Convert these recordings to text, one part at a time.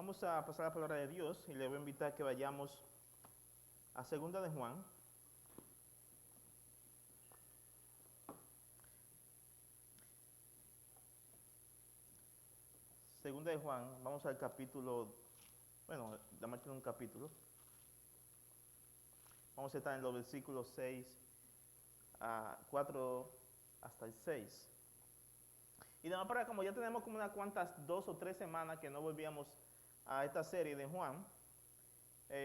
Vamos a pasar la palabra de Dios y le voy a invitar a que vayamos a Segunda de Juan. Segunda de Juan, vamos al capítulo, la marcha de un capítulo. Vamos a estar en los versículos 6 a 4 hasta el 6. Y de para como ya tenemos como unas cuantas 2 o 3 semanas que no volvíamos a esta serie de Juan,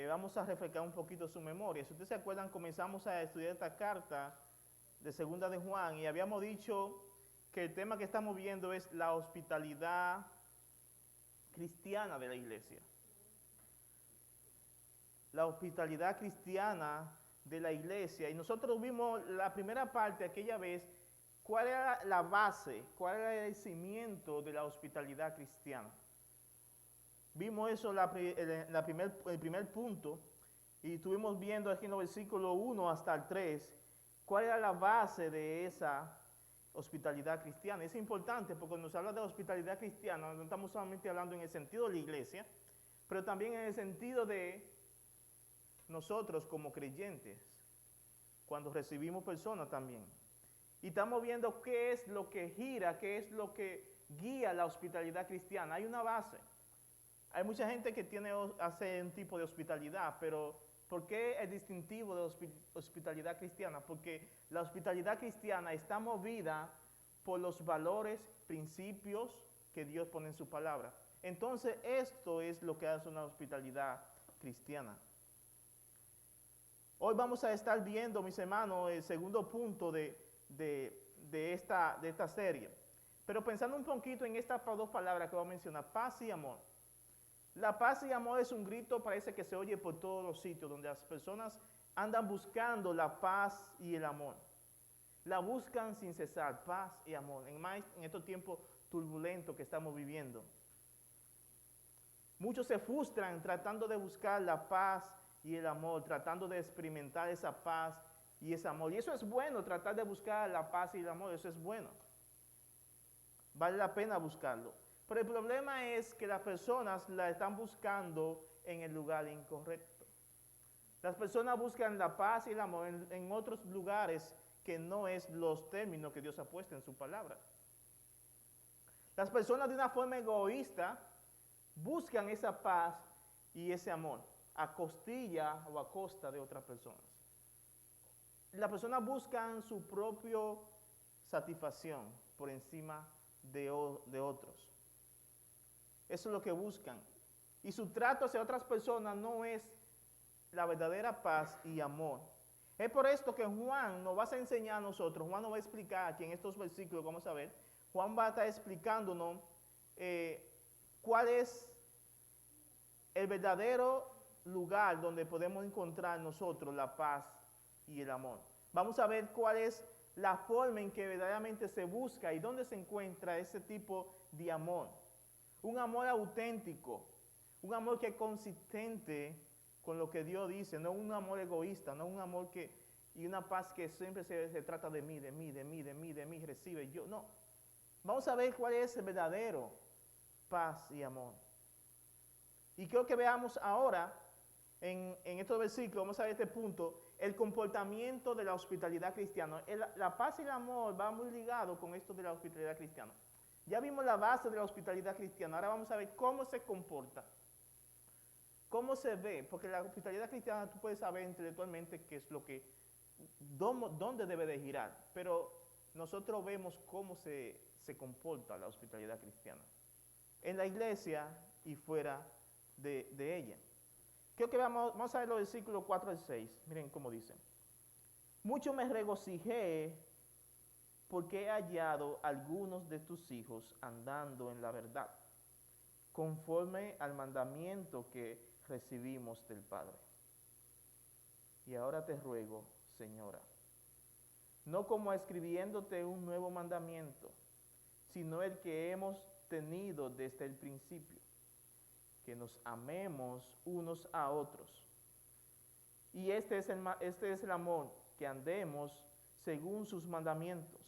vamos a refrescar un poquito su memoria. Si ustedes se acuerdan, comenzamos a estudiar esta carta de Segunda de Juan y habíamos dicho que el tema que estamos viendo es la hospitalidad cristiana de la iglesia. La hospitalidad cristiana de la iglesia. Y nosotros vimos la primera parte aquella vez, cuál era la base, cuál era el cimiento de la hospitalidad cristiana. Vimos eso el primer punto y estuvimos viendo aquí en el versículo 1 hasta el 3, cuál era la base de esa hospitalidad cristiana. Es importante porque cuando se habla de hospitalidad cristiana no estamos solamente hablando en el sentido de la iglesia, pero también en el sentido de nosotros como creyentes, cuando recibimos personas también. Y estamos viendo qué es lo que gira, qué es lo que guía la hospitalidad cristiana. Hay una base. Hay mucha gente que hace un tipo de hospitalidad, pero ¿por qué es distintivo de hospitalidad cristiana? Porque la hospitalidad cristiana está movida por los valores, principios que Dios pone en su palabra. Entonces, esto es lo que hace una hospitalidad cristiana. Hoy vamos a estar viendo, mis hermanos, el segundo punto de esta serie. Pero pensando un poquito en estas dos palabras que voy a mencionar, paz y amor. La paz y amor es un grito, parece que se oye por todos los sitios, donde las personas andan buscando la paz y el amor. La buscan sin cesar, paz y amor, en estos tiempos turbulentos que estamos viviendo. Muchos se frustran tratando de buscar la paz y el amor, tratando de experimentar esa paz y ese amor. Y eso es bueno, tratar de buscar la paz y el amor, eso es bueno. Vale la pena buscarlo. Pero el problema es que las personas la están buscando en el lugar incorrecto. Las personas buscan la paz y el amor en otros lugares que no es los términos que Dios ha puesto en su palabra. Las personas de una forma egoísta buscan esa paz y ese amor a costilla o a costa de otras personas. Las personas buscan su propia satisfacción por encima de otros. Eso es lo que buscan. Y su trato hacia otras personas no es la verdadera paz y amor. Es por esto que Juan nos va a enseñar a nosotros, Juan nos va a explicar aquí en estos versículos, vamos a ver, Juan va a estar explicándonos cuál es el verdadero lugar donde podemos encontrar nosotros la paz y el amor. Vamos a ver cuál es la forma en que verdaderamente se busca y dónde se encuentra ese tipo de amor. Un amor auténtico, un amor que es consistente con lo que Dios dice, no un amor egoísta, no un amor y una paz que siempre se trata de mí, recibe yo, no. Vamos a ver cuál es el verdadero paz y amor. Y creo que veamos ahora, en estos versículos, vamos a ver este punto, el comportamiento de la hospitalidad cristiana. La paz y el amor va muy ligado con esto de la hospitalidad cristiana. Ya vimos la base de la hospitalidad cristiana, ahora vamos a ver cómo se comporta, cómo se ve, porque la hospitalidad cristiana tú puedes saber intelectualmente qué es lo que, dónde debe de girar, pero nosotros vemos cómo se comporta la hospitalidad cristiana, en la iglesia y fuera de ella. Creo que vamos a ver los versículos 4 al 6, miren cómo dicen. Mucho me regocijé porque he hallado algunos de tus hijos andando en la verdad, conforme al mandamiento que recibimos del Padre. Y ahora te ruego, Señora, no como escribiéndote un nuevo mandamiento, sino el que hemos tenido desde el principio, que nos amemos unos a otros. Y este es el amor, que andemos según sus mandamientos.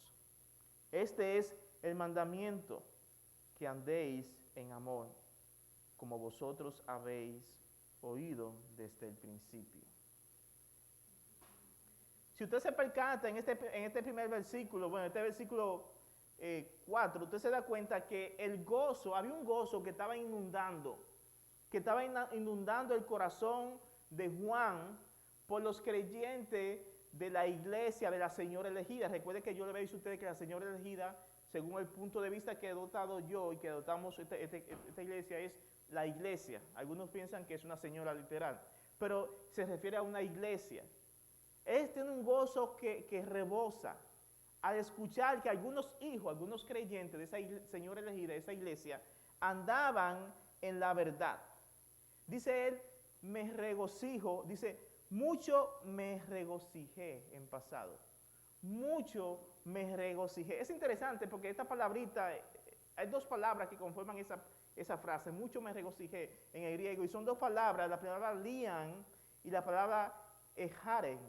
Este es el mandamiento, que andéis en amor, como vosotros habéis oído desde el principio. Si usted se percata en este primer versículo, bueno, este versículo 4, usted se da cuenta que el gozo, había un gozo que estaba inundando el corazón de Juan por los creyentes de la iglesia de la Señora Elegida. Recuerde que yo le había dicho a ustedes que la Señora Elegida, según el punto de vista que he dotado yo y que dotamos esta iglesia, es la iglesia. Algunos piensan que es una señora literal, pero se refiere a una iglesia. Tiene un gozo que rebosa al escuchar que algunos hijos, algunos creyentes de esa Señora Elegida, de esa iglesia, andaban en la verdad. Dice él, me regocijo, dice, mucho me regocijé en pasado. Mucho me regocijé. Es interesante porque esta palabrita, hay dos palabras que conforman esa frase, mucho me regocijé en el griego, y son dos palabras, la palabra lian y la palabra ejaren.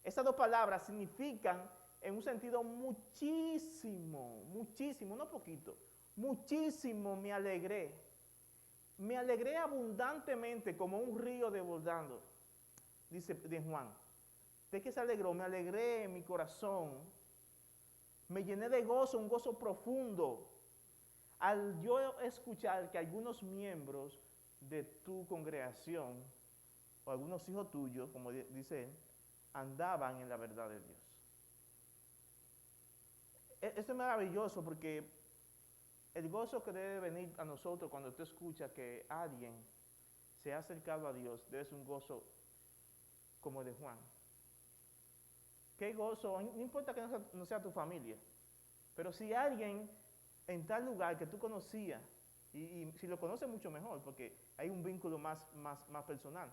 Estas dos palabras significan en un sentido muchísimo, muchísimo, no poquito, muchísimo me alegré. Me alegré abundantemente como un río desbordando, dice de Juan. ¿De qué se alegró? Me alegré en mi corazón. Me llené de gozo, un gozo profundo, al yo escuchar que algunos miembros de tu congregación, o algunos hijos tuyos, como dice él, andaban en la verdad de Dios. Esto es maravilloso porque el gozo que debe venir a nosotros cuando tú escuchas que alguien se ha acercado a Dios, debe ser un gozo como el de Juan. Qué gozo, no importa que no sea tu familia, pero si alguien en tal lugar que tú conocías, y si lo conoces mucho mejor, porque hay un vínculo más personal.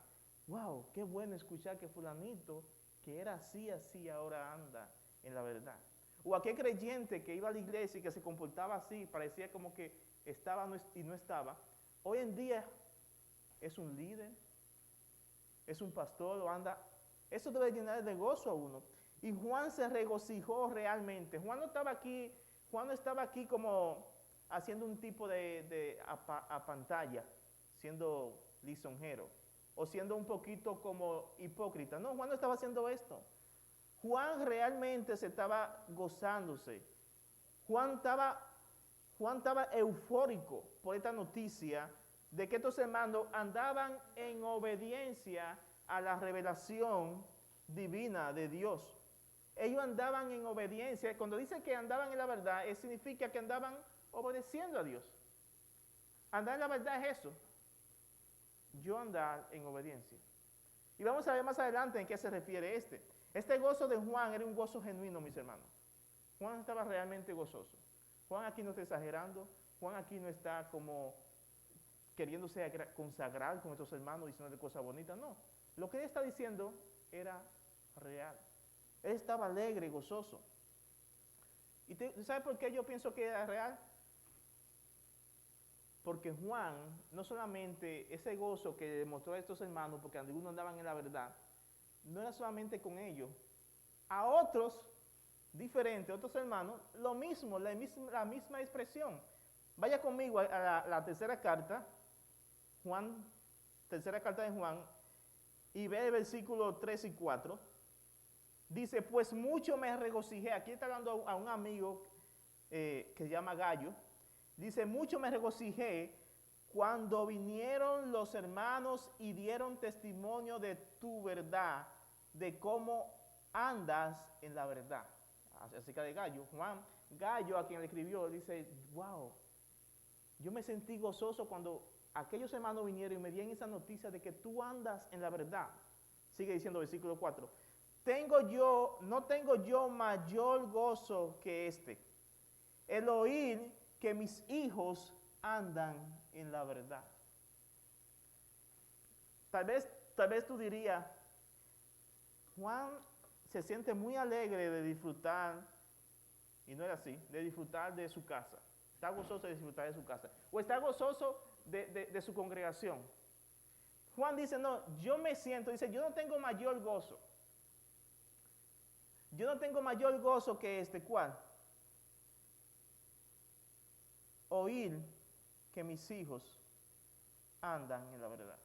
Wow, qué bueno escuchar que fulanito, que era así, ahora anda en la verdad. O aquel creyente que iba a la iglesia y que se comportaba así, parecía como que estaba y no estaba, hoy en día es un líder, es un pastor o anda. Eso debe llenar de gozo a uno. Y Juan se regocijó realmente. Juan no estaba aquí como haciendo un tipo de pantalla, siendo lisonjero, o siendo un poquito como hipócrita. No, Juan no estaba haciendo esto. Juan realmente se estaba gozándose. Juan estaba eufórico por esta noticia de que estos hermanos andaban en obediencia a la revelación divina de Dios. Ellos andaban en obediencia. Cuando dice que andaban en la verdad, significa que andaban obedeciendo a Dios. Andar en la verdad es eso. Yo andar en obediencia. Y vamos a ver más adelante en qué se refiere Este gozo de Juan era un gozo genuino, mis hermanos. Juan estaba realmente gozoso. Juan aquí no está exagerando. Juan aquí no está como queriéndose consagrar con estos hermanos diciendo cosas bonitas. No. Lo que él está diciendo era real. Él estaba alegre y gozoso. ¿Y sabe por qué yo pienso que era real? Porque Juan, no solamente ese gozo que demostró a estos hermanos, porque algunos andaban en la verdad, no era solamente con ellos. A otros, diferentes, otros hermanos, lo mismo, la misma expresión. Vaya conmigo a la tercera carta, tercera carta de Juan, y ve el versículo 3 y 4. Dice, pues mucho me regocijé. Aquí está hablando a un amigo que se llama Gallo. Dice, mucho me regocijé cuando vinieron los hermanos y dieron testimonio de tu verdad, de cómo andas en la verdad. Acerca de Gallo, Juan Gallo, a quien le escribió, dice, wow, yo me sentí gozoso cuando aquellos hermanos vinieron y me dieron esa noticia de que tú andas en la verdad. Sigue diciendo versículo 4. No tengo yo mayor gozo que el oír que mis hijos andan en la verdad. Tal vez tú dirías, Juan se siente muy alegre de disfrutar, y no era así, de disfrutar de su casa. Está gozoso de disfrutar de su casa. O está gozoso de su congregación. Juan dice, no, yo no tengo mayor gozo. Yo no tengo mayor gozo que ¿cuál? Oír que mis hijos andan en la verdad.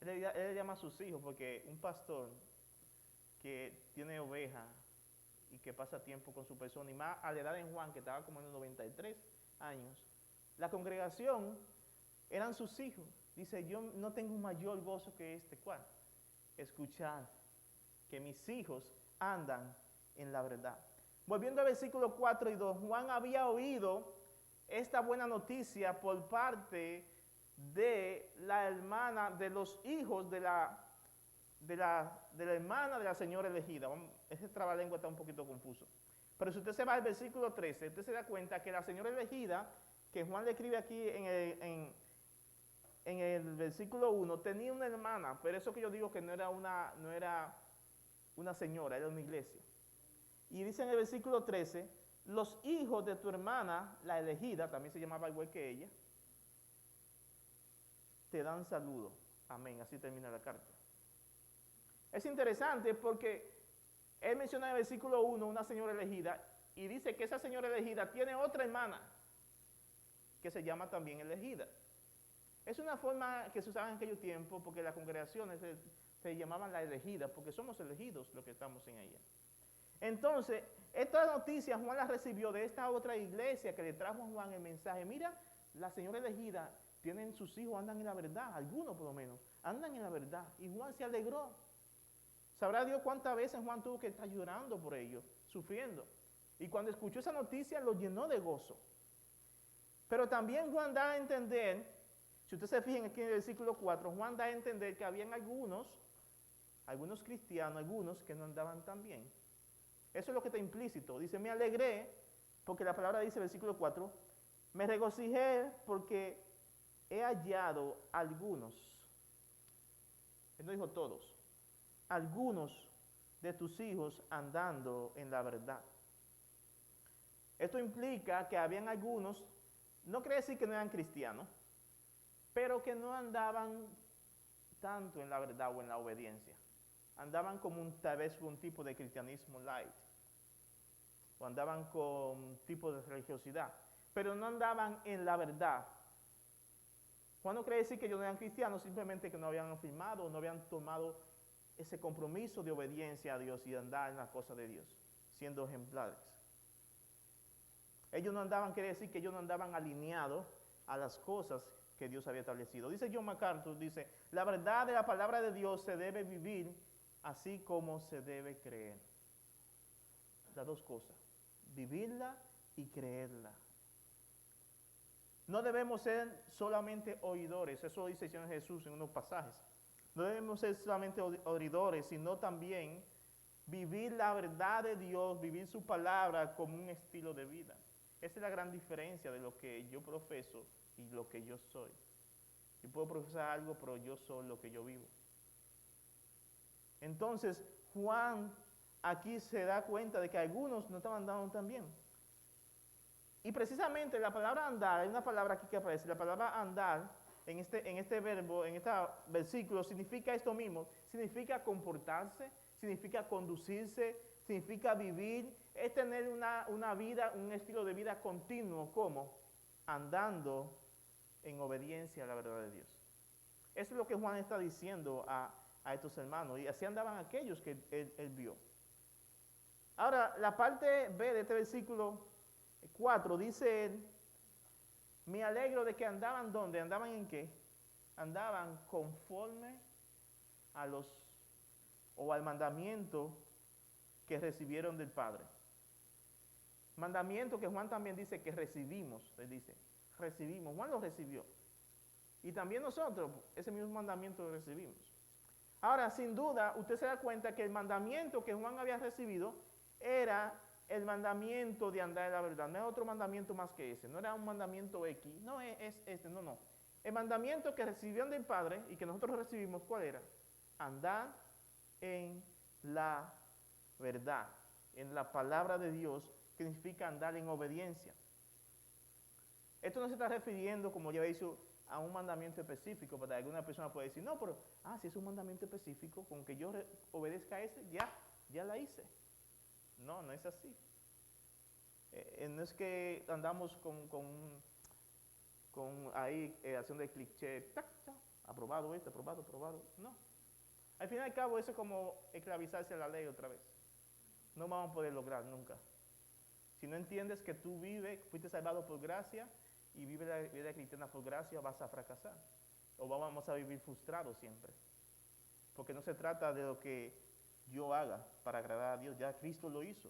Él llama a sus hijos porque un pastor que tiene ovejas y que pasa tiempo con su persona, y más a la edad de Juan, que estaba como en los 93 años, la congregación eran sus hijos. Dice, yo no tengo un mayor gozo que este, ¿cuál? Escuchar que mis hijos andan en la verdad. Volviendo al versículo 4 y 2, Juan había oído esta buena noticia por parte de la hermana, de los hijos de la hermana de la señora elegida. Ese trabalengua está un poquito confuso. Pero si usted se va al versículo 13, usted se da cuenta que la señora elegida, que Juan le escribe aquí en el versículo 1, tenía una hermana, pero eso que yo digo que no era una señora, era una iglesia. Y dice en el versículo 13, los hijos de tu hermana, la elegida, también se llamaba igual que ella, te dan saludo. Amén, así termina la carta. Es interesante porque él menciona en el versículo 1 una señora elegida y dice que esa señora elegida tiene otra hermana que se llama también elegida. Es una forma que se usaba en aquel tiempo porque las congregaciones se llamaban la elegida porque somos elegidos los que estamos en ella. Entonces, esta noticia Juan la recibió de esta otra iglesia que le trajo a Juan el mensaje. Mira, la señora elegida tienen sus hijos, andan en la verdad, algunos por lo menos, andan en la verdad. Y Juan se alegró. Sabrá Dios cuántas veces Juan tuvo que estar llorando por ellos, sufriendo. Y cuando escuchó esa noticia lo llenó de gozo. Pero también Juan da a entender, si ustedes se fijan aquí en el versículo 4, Juan da a entender que habían algunos cristianos, algunos que no andaban tan bien. Eso es lo que está implícito. Dice, me alegré, porque la palabra dice, versículo 4, me regocijé porque he hallado algunos, él no dijo todos, algunos de tus hijos andando en la verdad. Esto implica que habían algunos, no quiere decir que no eran cristianos, pero que no andaban tanto en la verdad o en la obediencia. Andaban como tal vez un tipo de cristianismo light, o andaban con un tipo de religiosidad, pero no andaban en la verdad. Juan no quiere decir que ellos no eran cristianos, simplemente que no habían afirmado, no habían tomado ese compromiso de obediencia a Dios y de andar en las cosas de Dios, siendo ejemplares. Ellos no andaban, quiere decir que ellos no andaban alineados a las cosas que Dios había establecido. Dice John MacArthur, dice, la verdad de la palabra de Dios se debe vivir así como se debe creer. Las dos cosas, vivirla y creerla. No debemos ser solamente oidores, eso lo dice el Señor Jesús en unos pasajes. No debemos ser solamente oidores, sino también vivir la verdad de Dios, vivir su palabra como un estilo de vida. Esa es la gran diferencia de lo que yo profeso y lo que yo soy. Yo puedo profesar algo, pero yo soy lo que yo vivo. Entonces, Juan aquí se da cuenta de que algunos no estaban andando tan bien. Y precisamente la palabra andar, hay una palabra aquí que aparece, la palabra andar en este verbo, en este versículo, significa esto mismo, significa comportarse, significa conducirse, significa vivir, es tener una vida, un estilo de vida continuo, como andando en obediencia a la verdad de Dios. Eso es lo que Juan está diciendo a estos hermanos, y así andaban aquellos que él vio. Ahora, la parte B de este versículo 4 dice él, me alegro de que andaban ¿dónde? ¿Andaban en qué? Andaban conforme al mandamiento que recibieron del Padre. Mandamiento que Juan también dice que recibimos, él dice, recibimos, Juan lo recibió. Y también nosotros, ese mismo mandamiento lo recibimos. Ahora, sin duda, usted se da cuenta que el mandamiento que Juan había recibido era el mandamiento de andar en la verdad. No es otro mandamiento más que ese. No era un mandamiento X. No es este, no. El mandamiento que recibieron del Padre y que nosotros recibimos, ¿cuál era? Andar en la verdad, en la palabra de Dios, que significa andar en obediencia. Esto no se está refiriendo, como ya he dicho, a un mandamiento específico, porque alguna persona puede decir, no, pero, si es un mandamiento específico, con que yo obedezca a ese, ya la hice. No es así. No es que andamos con ahí haciendo el cliché, tac, tac, aprobado esto, aprobado, aprobado. No. Al fin y al cabo, eso es como esclavizarse a la ley otra vez. No vamos a poder lograr nunca. Si no entiendes que tú vives, fuiste salvado por gracia y vives la vida cristiana por gracia, vas a fracasar. O vamos a vivir frustrados siempre. Porque no se trata de lo que yo haga para agradar a Dios, ya Cristo lo hizo.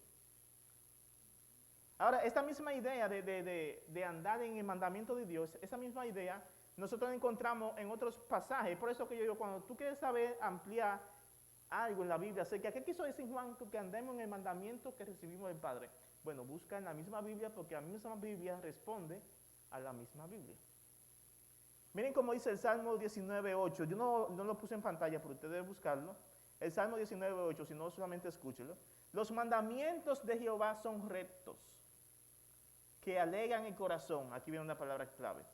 Ahora, esta misma idea de andar en el mandamiento de Dios, esa misma idea, nosotros la encontramos en otros pasajes. Por eso que yo digo, cuando tú quieres saber ampliar algo en la Biblia acerca de qué quiso decir Juan que andemos en el mandamiento que recibimos del Padre. Bueno, busca en la misma Biblia porque la misma Biblia responde a la misma Biblia. Miren cómo dice el Salmo 19.8. Yo no lo puse en pantalla, pero usted debe buscarlo. El Salmo 19.8, si no solamente escúchelo. Los mandamientos de Jehová son rectos, que alegan el corazón. Aquí viene una palabra clave.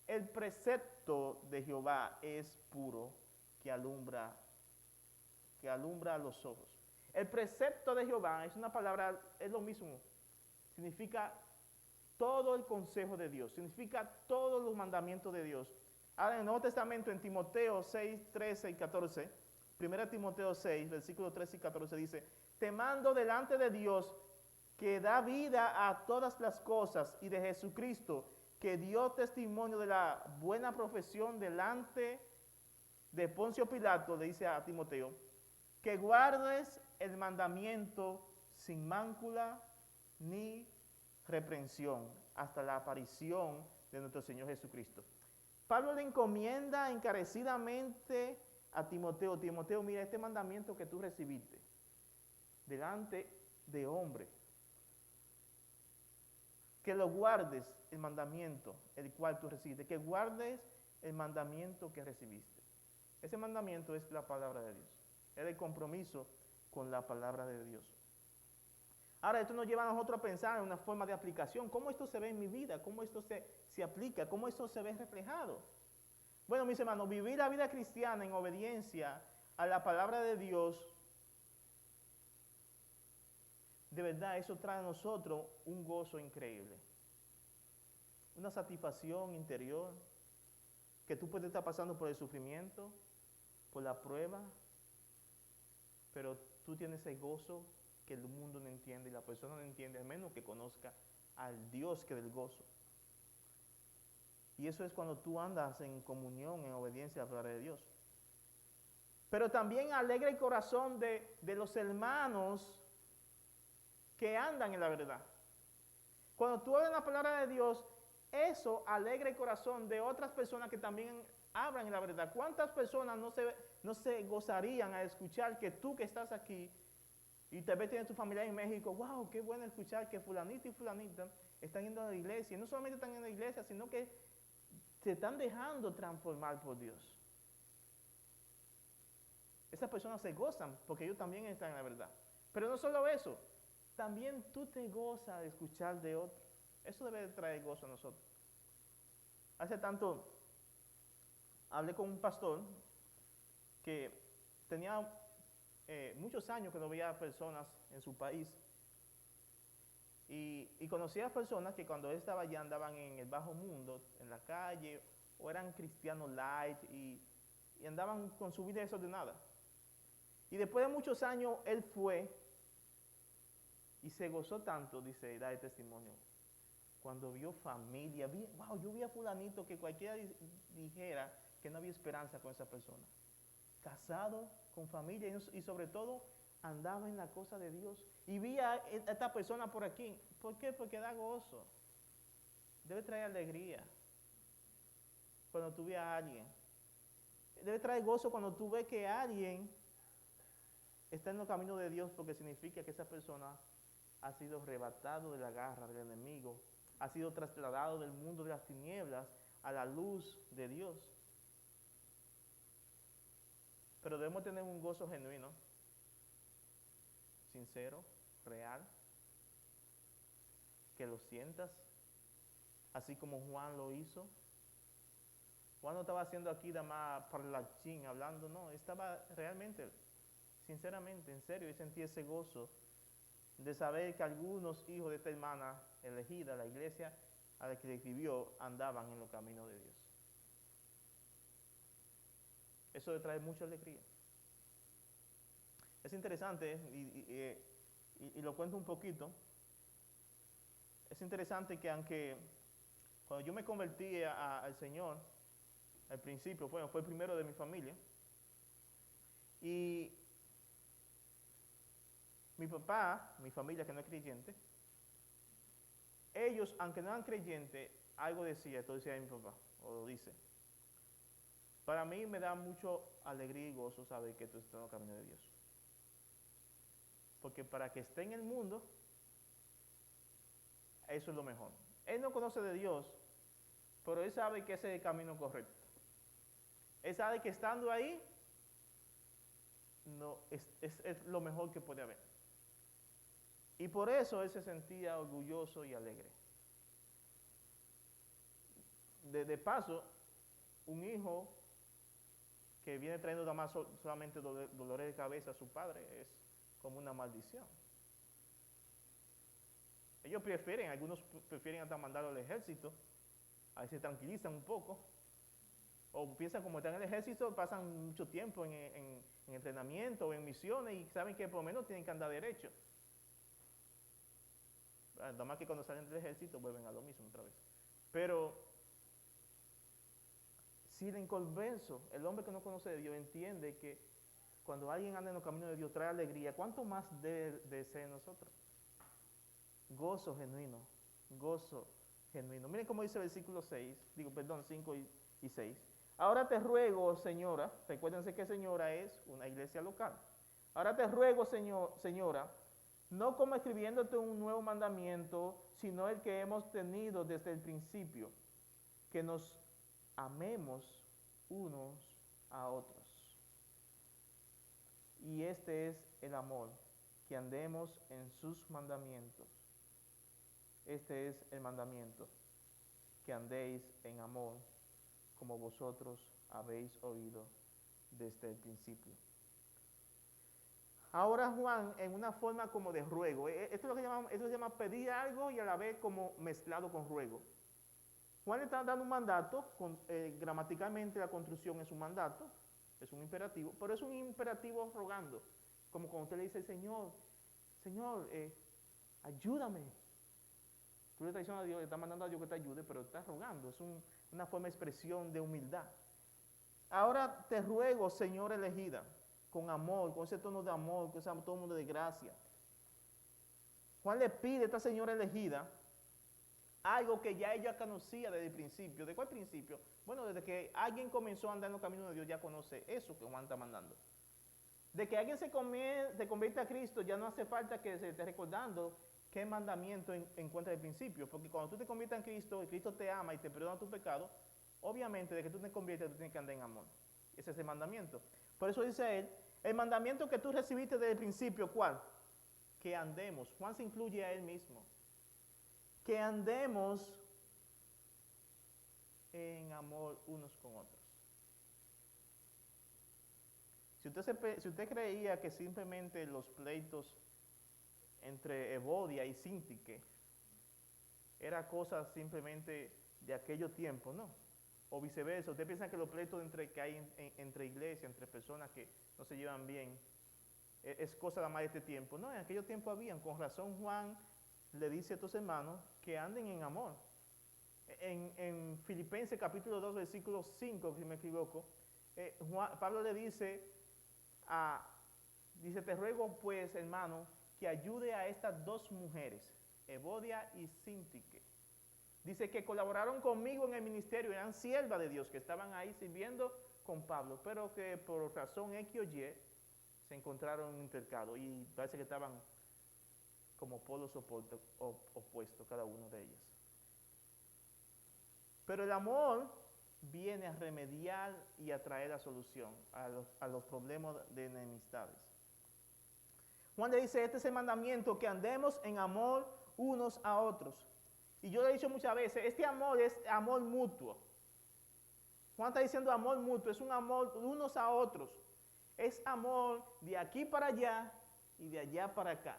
El precepto de Jehová es puro, que alumbra los ojos. El precepto de Jehová es una palabra, es lo mismo. Significa todo el consejo de Dios, significa todos los mandamientos de Dios. Ahora en el Nuevo Testamento, en Timoteo 6, 13 y 14, 1 Timoteo 6, versículos 13 y 14 dice, te mando delante de Dios que da vida a todas las cosas y de Jesucristo, que dio testimonio de la buena profesión delante de Poncio Pilato, le dice a Timoteo, que guardes el mandamiento sin mácula ni reprensión hasta la aparición de nuestro Señor Jesucristo. Pablo le encomienda encarecidamente a Timoteo, Timoteo, mira este mandamiento que tú recibiste delante de hombre, que lo guardes el mandamiento el cual tú recibiste, que guardes el mandamiento que recibiste. Ese mandamiento es la palabra de Dios, es el compromiso con la palabra de Dios. Ahora, esto nos lleva a nosotros a pensar en una forma de aplicación. ¿Cómo esto se ve en mi vida? ¿Cómo esto se aplica? ¿Cómo esto se ve reflejado? Bueno, mis hermanos, vivir la vida cristiana en obediencia a la palabra de Dios, de verdad, eso trae a nosotros un gozo increíble. Una satisfacción interior, que tú puedes estar pasando por el sufrimiento, por la prueba, pero tú tienes ese gozo que el mundo no entiende y la persona no entiende, al menos que conozca al Dios que del gozo. Y eso es cuando tú andas en comunión, en obediencia a la palabra de Dios. Pero también alegra el corazón de los hermanos que andan en la verdad. Cuando tú hablas la palabra de Dios, eso alegra el corazón de otras personas que también hablan en la verdad. ¿Cuántas personas no se gozarían al escuchar que tú que estás aquí y tal vez tienes tu familia en México, wow, qué bueno escuchar que fulanito y fulanita están yendo a la iglesia? Y no solamente están en la iglesia, sino que se están dejando transformar por Dios. Esas personas se gozan porque ellos también están en la verdad. Pero no solo eso, también tú te gozas de escuchar de otros. Eso debe traer gozo a nosotros. Hace tanto hablé con un pastor que tenía muchos años que no veía personas en su país. Y conocía a personas que cuando él estaba allá andaban en el bajo mundo, en la calle, o eran cristianos light y andaban con su vida desordenada. Y después de muchos años él fue y se gozó tanto, dice, da el testimonio, cuando vio familia, wow, yo vi a fulanito que cualquiera dijera que no había esperanza con esa persona. Casado, con familia y sobre todo andaba en la cosa de Dios. Y vi a esta persona por aquí. ¿Por qué? Porque da gozo. Debe traer alegría cuando tú ves a alguien. Debe traer gozo cuando tú ves que alguien está en los caminos de Dios, porque significa que esa persona ha sido arrebatado de la garra del enemigo, ha sido trasladado del mundo de las tinieblas a la luz de Dios. Pero debemos tener un gozo genuino, sincero, real, que lo sientas, así como Juan lo hizo. Juan no estaba haciendo aquí nada más parlachín, hablando, no, estaba realmente, sinceramente, en serio, y sentí ese gozo de saber que algunos hijos de esta hermana elegida, la iglesia a la que le escribió, andaban en los caminos de Dios. Eso le trae mucha alegría. Es interesante, y lo cuento un poquito, es interesante que aunque cuando yo me convertí al Señor, al principio, bueno, fue el primero de mi familia, y mi papá, mi familia que no es creyente, ellos, aunque no eran creyentes, algo decía, esto decía mi papá, o lo dice. Para mí me da mucho alegría y gozo saber que tú estás en el camino de Dios. Porque para que esté en el mundo, eso es lo mejor. Él no conoce de Dios, pero él sabe que ese es el camino correcto. Él sabe que estando ahí, no, es lo mejor que puede haber. Y por eso él se sentía orgulloso y alegre. De paso, un hijo que viene trayendo nada más solamente dolores de cabeza a su padre es como una maldición. Ellos prefieren, algunos prefieren hasta mandarlo al ejército, ahí se tranquilizan un poco, o piensan como están en el ejército, pasan mucho tiempo en entrenamiento o en misiones y saben que por lo menos tienen que andar derecho. Nada más que cuando salen del ejército vuelven a lo mismo otra vez. Pero si el inconverso, el hombre que no conoce de Dios, entiende que cuando alguien anda en los caminos de Dios trae alegría, ¿cuánto más debe ser nosotros? Gozo genuino, gozo genuino. Miren cómo dice el versículo 5 y 6. Ahora te ruego, señora, recuérdense que señora es una iglesia local. Ahora te ruego, señora, no como escribiéndote un nuevo mandamiento, sino el que hemos tenido desde el principio, que nos amemos unos a otros. Y este es el amor, que andemos en sus mandamientos. Este es el mandamiento, que andéis en amor, como vosotros habéis oído desde el principio. Ahora Juan, en una forma como de ruego, esto se llama pedir algo y a la vez como mezclado con ruego. Juan le está dando un mandato, gramaticalmente la construcción es un mandato, es un imperativo, pero es un imperativo rogando, como cuando usted le dice, Señor, ayúdame. Tú le estás diciendo a Dios, le estás mandando a Dios que te ayude, pero estás rogando, es una forma de expresión de humildad. Ahora te ruego, Señor elegida, con amor, con ese tono de amor, con ese tono de gracia. Juan le pide a esta señora elegida algo que ya ella conocía desde el principio. ¿De cuál principio? Bueno, desde que alguien comenzó a andar en los caminos de Dios, ya conoce eso que Juan está mandando. De que alguien se convierte a Cristo, ya no hace falta que se esté recordando qué mandamiento encuentra el principio. Porque cuando tú te conviertes en Cristo, y Cristo te ama y te perdona tu pecado, obviamente de que tú te conviertes, tú tienes que andar en amor. Ese es el mandamiento. Por eso dice él, el mandamiento que tú recibiste desde el principio, ¿cuál? Que andemos. Juan se incluye a él mismo. Que andemos en amor unos con otros. Si usted creía que simplemente los pleitos entre Evodia y Síntique era cosa simplemente de aquellos tiempos, no. O viceversa, usted piensa que los pleitos que hay entre iglesias, entre personas que no se llevan bien, es cosa de más de este tiempo. No, en aquellos tiempos habían. Con razón Juan le dice a estos hermanos que anden en amor. En Filipenses capítulo 2, versículo 5, si me equivoco, Pablo le dice, te ruego pues, hermano, que ayude a estas dos mujeres, Evodia y Síntique. Dice que colaboraron conmigo en el ministerio, eran siervas de Dios, que estaban ahí sirviendo con Pablo, pero que por razón X o Y se encontraron en un intercado y parece que estaban como polos opuestos cada uno de ellos. Pero el amor viene a remediar y a traer la solución a los problemas de enemistades. Juan le dice, este es el mandamiento, que andemos en amor unos a otros. Y yo le he dicho muchas veces, este amor es amor mutuo. Juan está diciendo amor mutuo, es un amor unos a otros. Es amor de aquí para allá y de allá para acá.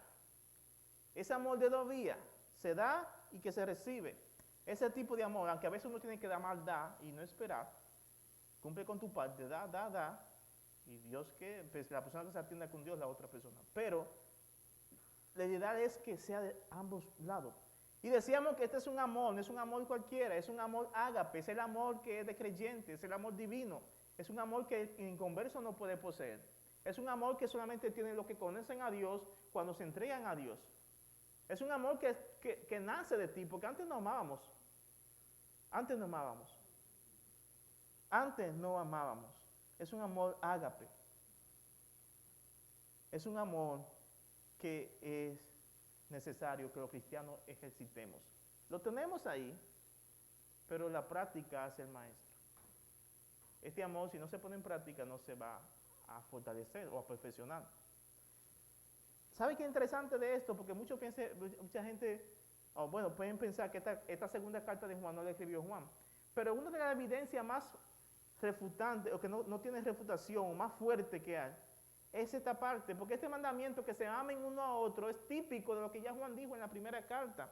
Es amor de dos vías. Se da y que se recibe. Ese tipo de amor, aunque a veces uno tiene que dar más, da y no esperar, cumple con tu parte, da, y Dios que, pues la persona que se atienda con Dios, la otra persona. Pero la idea es que sea de ambos lados. Y decíamos que este es un amor, no es un amor cualquiera, es un amor ágape, es el amor que es de creyente, es el amor divino, es un amor que en converso no puede poseer. Es un amor que solamente tienen los que conocen a Dios cuando se entregan a Dios. Es un amor que nace de ti, porque antes no amábamos. Antes no amábamos. Antes no amábamos. Es un amor ágape. Es un amor que es necesario que los cristianos ejercitemos. Lo tenemos ahí, pero la práctica hace el maestro. Este amor, si no se pone en práctica, no se va a fortalecer o a perfeccionar. ¿Sabe qué es interesante de esto? Porque mucha gente, pueden pensar que esta segunda carta de Juan no la escribió Juan. Pero una de las evidencias más refutantes, o que no tiene refutación, más fuerte que hay, es esta parte. Porque este mandamiento que se amen uno a otro es típico de lo que ya Juan dijo en la primera carta.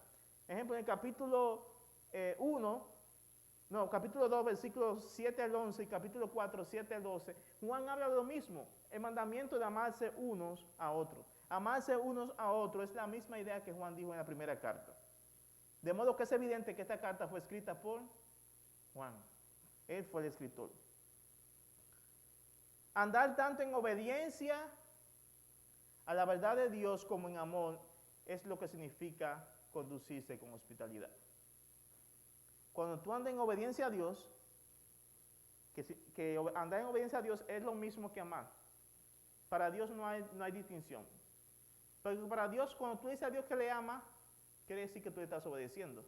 Ejemplo, en el capítulo 2, versículos 7 al 11 y capítulo 4, 7 al 12, Juan habla de lo mismo, el mandamiento de amarse unos a otros. Amarse unos a otros es la misma idea que Juan dijo en la primera carta. De modo que es evidente que esta carta fue escrita por Juan. Él fue el escritor. Andar tanto en obediencia a la verdad de Dios como en amor es lo que significa conducirse con hospitalidad. Cuando tú andas en obediencia a Dios, que andar en obediencia a Dios es lo mismo que amar. Para Dios no hay distinción. Pero para Dios, cuando tú dices a Dios que le ama, quiere decir que tú le estás obedeciendo.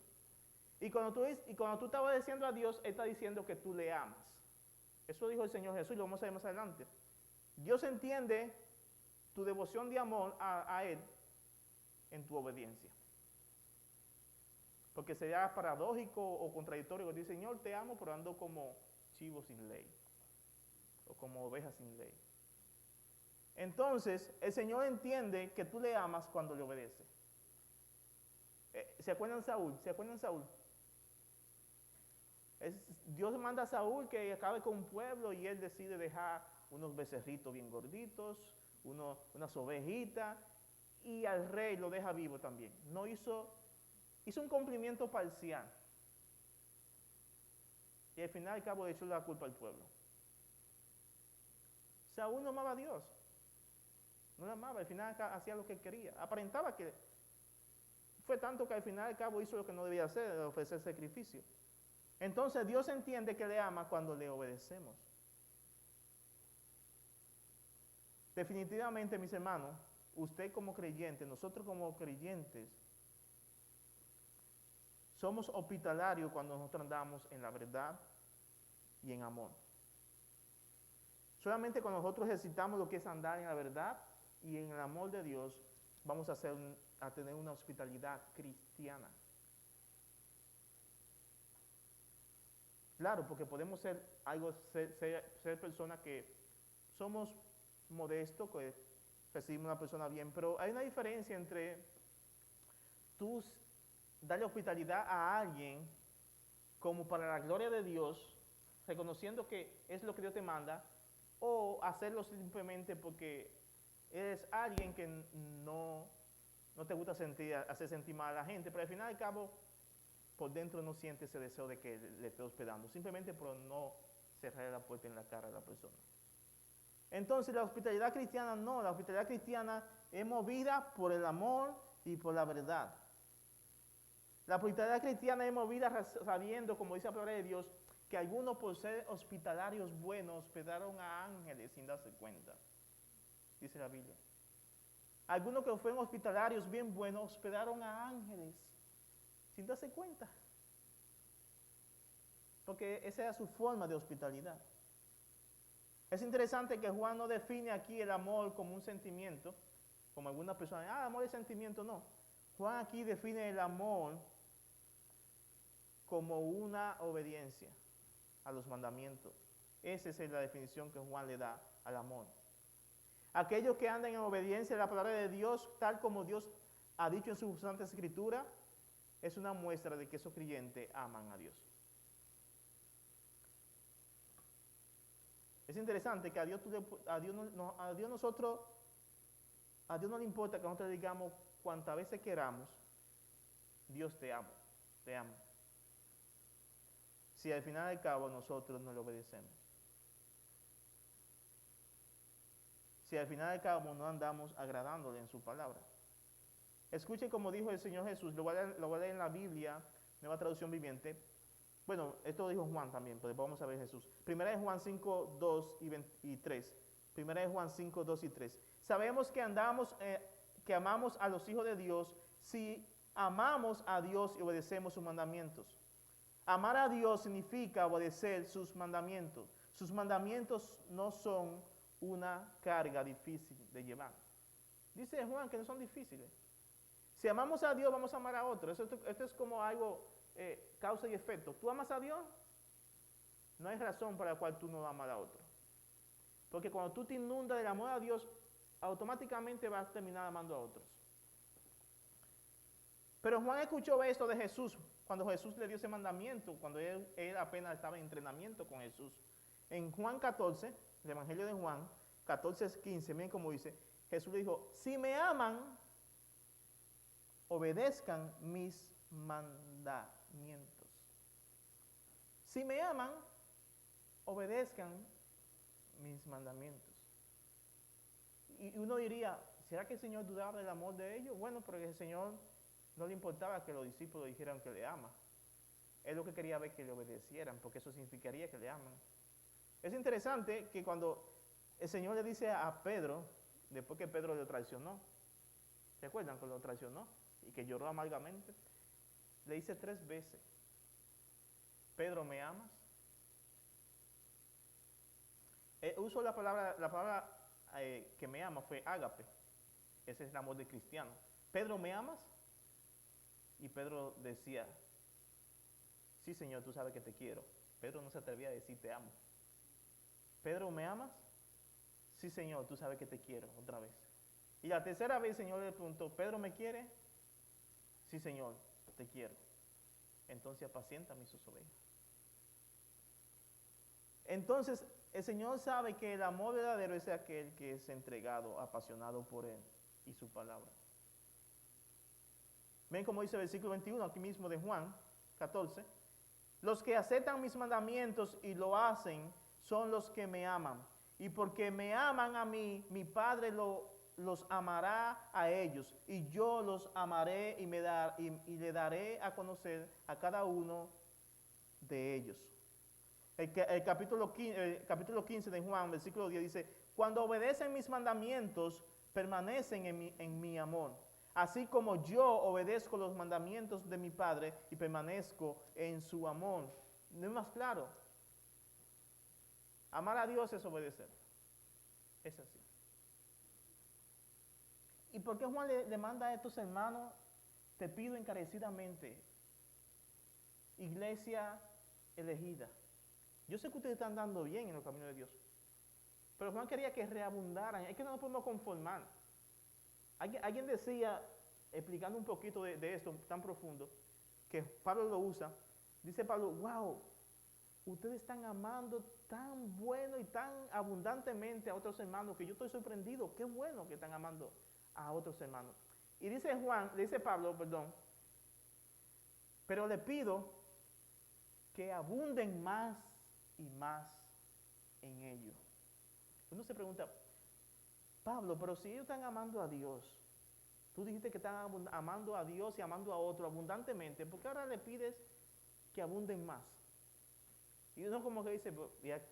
Y cuando tú estás obedeciendo a Dios, Él está diciendo que tú le amas. Eso dijo el Señor Jesús y lo vamos a ver más adelante. Dios entiende tu devoción de amor a Él en tu obediencia. Porque sería paradójico o contradictorio que dice, Señor, te amo, pero ando como chivo sin ley. O como oveja sin ley. Entonces, el Señor entiende que tú le amas cuando le obedeces. ¿Se acuerdan de Saúl? Dios manda a Saúl que acabe con un pueblo y él decide dejar unos becerritos bien gorditos, unas ovejitas, y al rey lo deja vivo también. Hizo un cumplimiento parcial. Y al final y al cabo le echó la culpa al pueblo. Saúl no amaba a Dios. No la amaba, al final hacía lo que él quería. Aparentaba que fue tanto que al final y al cabo hizo lo que no debía hacer, ofrecer sacrificio. Entonces Dios entiende que le ama cuando le obedecemos. Definitivamente, mis hermanos, usted como creyente, nosotros como creyentes, somos hospitalarios cuando nosotros andamos en la verdad y en amor. Solamente cuando nosotros ejercitamos lo que es andar en la verdad y en el amor de Dios, vamos a tener una hospitalidad cristiana. Claro, porque podemos ser personas que somos modestos, que recibimos a una persona bien, pero hay una diferencia entre tú darle hospitalidad a alguien como para la gloria de Dios, reconociendo que es lo que Dios te manda, o hacerlo simplemente porque eres alguien que no te gusta hacer sentir mal a la gente, pero al final y al cabo, por dentro no siente ese deseo de que le esté hospedando, simplemente por no cerrar la puerta en la cara de la persona. Entonces la hospitalidad cristiana no, la hospitalidad cristiana es movida por el amor y por la verdad. La hospitalidad cristiana es movida sabiendo, como dice la palabra de Dios, que algunos por ser hospitalarios buenos hospedaron a ángeles sin darse cuenta, dice la Biblia. Algunos que fueron hospitalarios bien buenos hospedaron a ángeles sin darse cuenta, porque esa era su forma de hospitalidad. Es interesante que Juan no define aquí el amor como un sentimiento, como algunas personas, amor es sentimiento, no. Juan aquí define el amor como una obediencia a los mandamientos. Esa es la definición que Juan le da al amor. Aquellos que andan en obediencia a la palabra de Dios, tal como Dios ha dicho en su Santa Escritura, es una muestra de que esos creyentes aman a Dios. Es interesante que a Dios no le importa que nosotros digamos cuantas veces queramos, Dios te amo, te amo. Si al final del cabo nosotros no le obedecemos. Si al final del cabo no andamos agradándole en su palabra. Escuchen como dijo el Señor Jesús, lo voy a leer en la Biblia, Nueva Traducción Viviente. Bueno, esto lo dijo Juan también, pero vamos a ver Jesús. Primera de Juan 5, 2 y 3. Primera de Juan 5, 2 y 3. Sabemos que que amamos a los hijos de Dios si amamos a Dios y obedecemos sus mandamientos. Amar a Dios significa obedecer sus mandamientos. Sus mandamientos no son una carga difícil de llevar. Dice Juan que no son difíciles. Si amamos a Dios, vamos a amar a otro. Esto es como algo, causa y efecto. ¿Tú amas a Dios? No hay razón para la cual tú no amas a otro. Porque cuando tú te inundas del amor a Dios, automáticamente vas a terminar amando a otros. Pero Juan escuchó esto de Jesús, cuando Jesús le dio ese mandamiento, cuando él apenas estaba en entrenamiento con Jesús. En Juan 14, el Evangelio de Juan, 14:15, miren cómo dice, Jesús le dijo, si me aman, obedezcan mis mandamientos. Si me aman, obedezcan mis mandamientos. Y uno diría, ¿será que el Señor dudaba del amor de ellos? Bueno, porque el Señor no le importaba que los discípulos dijeran que le ama. Él lo que quería ver que le obedecieran, porque eso significaría que le aman. Es interesante que cuando el Señor le dice a Pedro, después que Pedro lo traicionó, ¿se acuerdan que lo traicionó? Y que lloró amargamente, le dice 3 veces, Pedro, ¿me amas? Uso la palabra que me ama fue ágape. Ese es el amor de cristiano. Pedro, ¿me amas? Y Pedro decía, sí, Señor, tú sabes que te quiero. Pedro no se atrevía a decir te amo. Pedro, ¿me amas? Sí, Señor, tú sabes que te quiero, otra vez. Y la tercera vez el Señor le preguntó, ¿Pedro me quiere? Sí, Señor, te quiero. Entonces apaciéntame sus ovejas. Entonces, el Señor sabe que el amor verdadero es aquel que es entregado, apasionado por Él y su palabra. Ven como dice el versículo 21, aquí mismo de Juan 14. Los que aceptan mis mandamientos y lo hacen son los que me aman. Y porque me aman a mí, mi Padre los amará a ellos. Y yo los amaré y le daré a conocer a cada uno de ellos. El capítulo 15 de Juan, versículo 10 dice, cuando obedecen mis mandamientos, permanecen en mi amor. Así como yo obedezco los mandamientos de mi Padre y permanezco en su amor. ¿No es más claro? Amar a Dios es obedecer. Es así. ¿Y por qué Juan le manda a estos hermanos? Te pido encarecidamente, iglesia elegida. Yo sé que ustedes están dando bien en los caminos de Dios. Pero Juan quería que reabundaran. Es que no nos podemos conformar. Alguien decía, explicando un poquito de esto tan profundo, que Pablo lo usa, dice Pablo, wow, ustedes están amando tan bueno y tan abundantemente a otros hermanos que yo estoy sorprendido. Qué bueno que están amando a otros hermanos. Y dice Pablo, pero le pido que abunden más y más en ello. Uno se pregunta, Pablo, pero si ellos están amando a Dios, tú dijiste que están amando a Dios y amando a otro abundantemente, ¿por qué ahora le pides que abunden más? Y uno como que dice,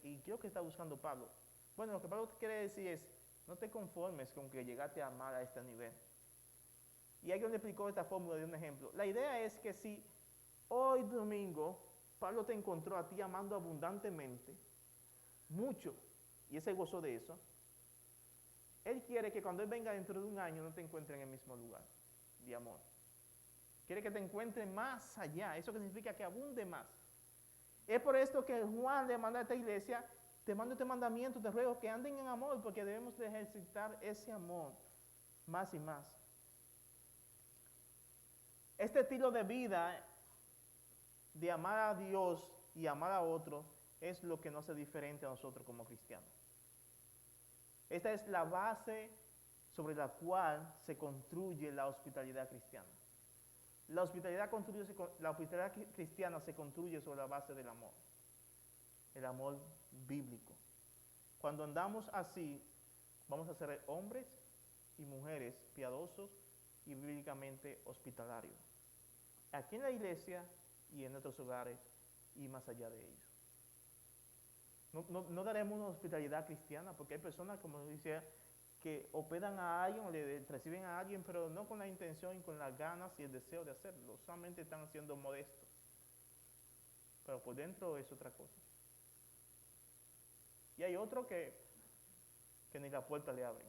¿y qué es lo que está buscando Pablo? Bueno, lo que Pablo quiere decir es, no te conformes con que llegaste a amar a este nivel. Y alguien le explicó esta fórmula de un ejemplo. La idea es que si hoy domingo Pablo te encontró a ti amando abundantemente, mucho, y ese gozó de eso, él quiere que cuando él venga dentro de un año no te encuentre en el mismo lugar de amor. Quiere que te encuentre más allá. Eso significa que abunde más. Es por esto que Juan le manda a esta iglesia, te mando este mandamiento, te ruego que anden en amor, porque debemos de ejercitar ese amor más y más. Este estilo de vida, de amar a Dios y amar a otro, es lo que nos hace diferente a nosotros como cristianos. Esta es la base sobre la cual se construye la hospitalidad cristiana. La hospitalidad cristiana se construye sobre la base del amor, el amor bíblico. Cuando andamos así, vamos a ser hombres y mujeres piadosos y bíblicamente hospitalarios, aquí en la iglesia y en nuestros hogares y más allá de ellos. No daremos una hospitalidad cristiana, porque hay personas, como decía, que hospedan a alguien o le reciben a alguien, pero no con la intención y con las ganas y el deseo de hacerlo. Solamente están siendo modestos. Pero por dentro es otra cosa. Y hay otro que ni la puerta le abren.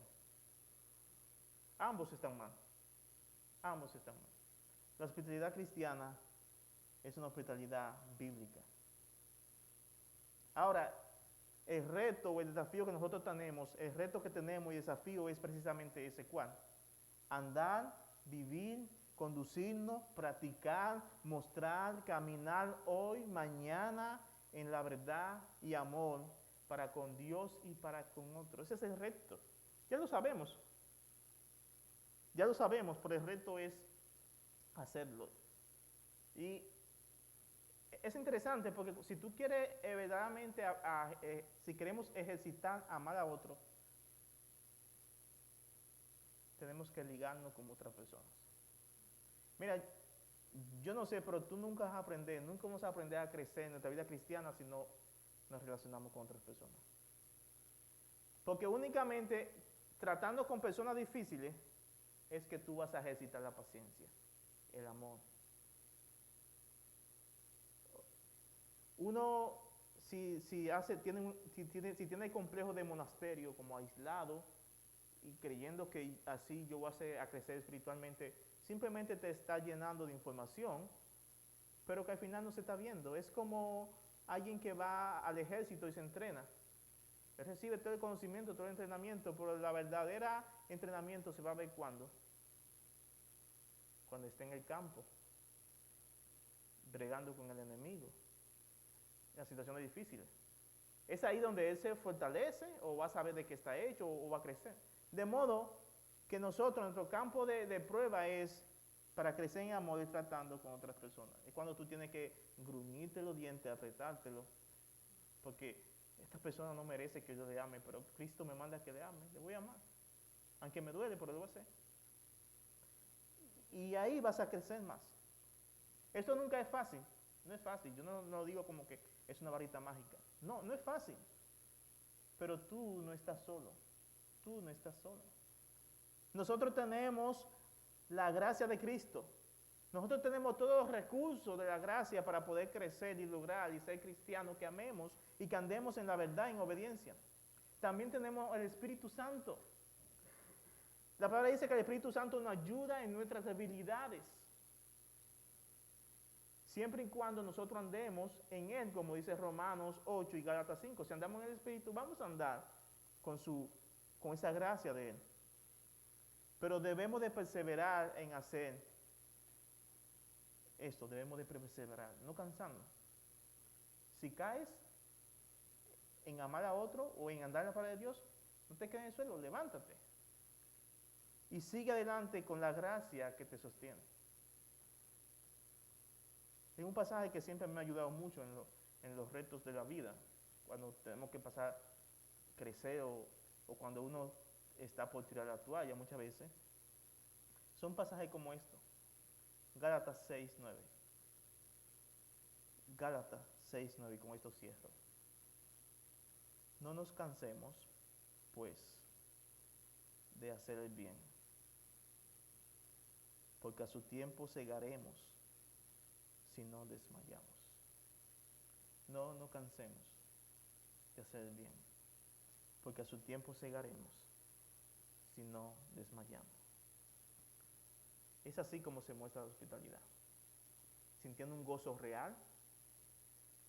Ambos están mal. Ambos están mal. La hospitalidad cristiana es una hospitalidad bíblica. Ahora, el reto o el desafío que nosotros tenemos, el reto que tenemos y el desafío es precisamente ese, ¿cuál? Andar, vivir, conducirnos, practicar, mostrar, caminar hoy, mañana en la verdad y amor para con Dios y para con otros. Ese es el reto. Ya lo sabemos. Ya lo sabemos, pero el reto es hacerlo. Y es interesante porque si tú quieres verdaderamente, si queremos ejercitar amar a otro, tenemos que ligarnos con otras personas. Mira, yo no sé, pero tú nunca vas a aprender, nunca vamos a aprender a crecer en nuestra vida cristiana si no nos relacionamos con otras personas. Porque únicamente tratando con personas difíciles es que tú vas a ejercitar la paciencia, el amor. Uno, si tiene el complejo de monasterio como aislado y creyendo que así yo voy a crecer espiritualmente, simplemente te está llenando de información, pero que al final no se está viendo. Es como alguien que va al ejército y se entrena. Él recibe todo el conocimiento, todo el entrenamiento, pero la verdadera entrenamiento se va a ver cuando esté en el campo, bregando con el enemigo, en las situaciones difíciles. Es ahí donde él se fortalece o va a saber de qué está hecho o va a crecer. De modo que nosotros, nuestro campo de prueba es para crecer en amor y tratando con otras personas. Es cuando tú tienes que gruñirte los dientes, apretártelo, porque esta persona no merece que yo le ame, pero Cristo me manda que le ame, le voy a amar. Aunque me duele, pero lo voy a hacer. Y ahí vas a crecer más. Esto nunca es fácil, no es fácil. Yo no digo como que es una varita mágica. No es fácil. Pero tú no estás solo. Tú no estás solo. Nosotros tenemos la gracia de Cristo. Nosotros tenemos todos los recursos de la gracia para poder crecer y lograr y ser cristianos que amemos y que andemos en la verdad, en obediencia. También tenemos el Espíritu Santo. La palabra dice que el Espíritu Santo nos ayuda en nuestras debilidades. Siempre y cuando nosotros andemos en Él, como dice Romanos 8 y Gálatas 5. Si andamos en el Espíritu, vamos a andar con esa gracia de Él. Pero debemos de perseverar en hacer esto, debemos de perseverar, no cansarnos. Si caes en amar a otro o en andar en la palabra de Dios, no te quedes en el suelo, levántate. Y sigue adelante con la gracia que te sostiene. Es un pasaje que siempre me ha ayudado mucho en los retos de la vida, cuando tenemos que crecer o cuando uno está por tirar la toalla muchas veces. Son pasajes como esto. Gálatas 6:9. Gálatas 6:9, con esto cierro. No nos cansemos, pues, de hacer el bien, porque a su tiempo segaremos si no desmayamos. No cansemos de hacer el bien, porque a su tiempo segaremos si no desmayamos. Es así como se muestra la hospitalidad, sintiendo un gozo real,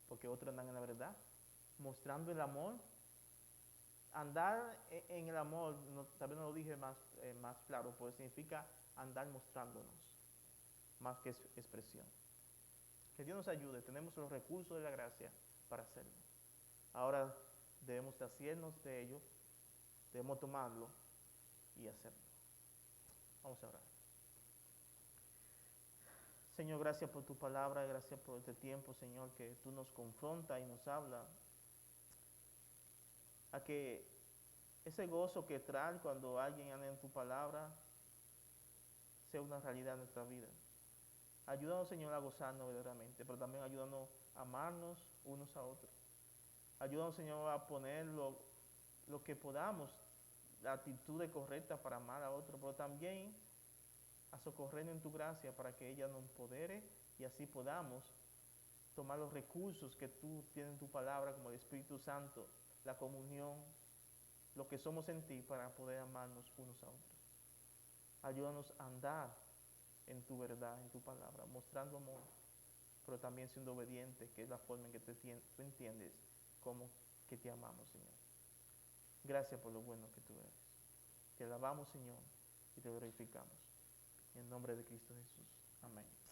porque otros andan en la verdad, mostrando el amor. Andar en el amor, tal vez no lo dije más claro, pues significa andar mostrándonos. más que expresión. Que Dios nos ayude, tenemos los recursos de la gracia para hacerlo. Ahora debemos hacernos de ello, debemos tomarlo y hacerlo. Vamos a orar. Señor, gracias por tu palabra, gracias por este tiempo, Señor, que tú nos confrontas y nos hablas a que ese gozo que trae cuando alguien anda en tu palabra sea una realidad en nuestra vida. Ayúdanos, Señor, a gozarnos verdaderamente, pero también ayúdanos a amarnos unos a otros. Ayúdanos, Señor, a poner lo que podamos, la actitud correcta para amar a otro, pero también a socorrernos en tu gracia para que ella nos empodere y así podamos tomar los recursos que tú tienes en tu palabra, como el Espíritu Santo, la comunión, lo que somos en ti, para poder amarnos unos a otros. Ayúdanos a andar en tu verdad, en tu palabra, mostrando amor, pero también siendo obediente, que es la forma en que tú entiendes cómo que te amamos, Señor. Gracias por lo bueno que tú eres. Te alabamos, Señor, y te glorificamos. En el nombre de Cristo Jesús. Amén.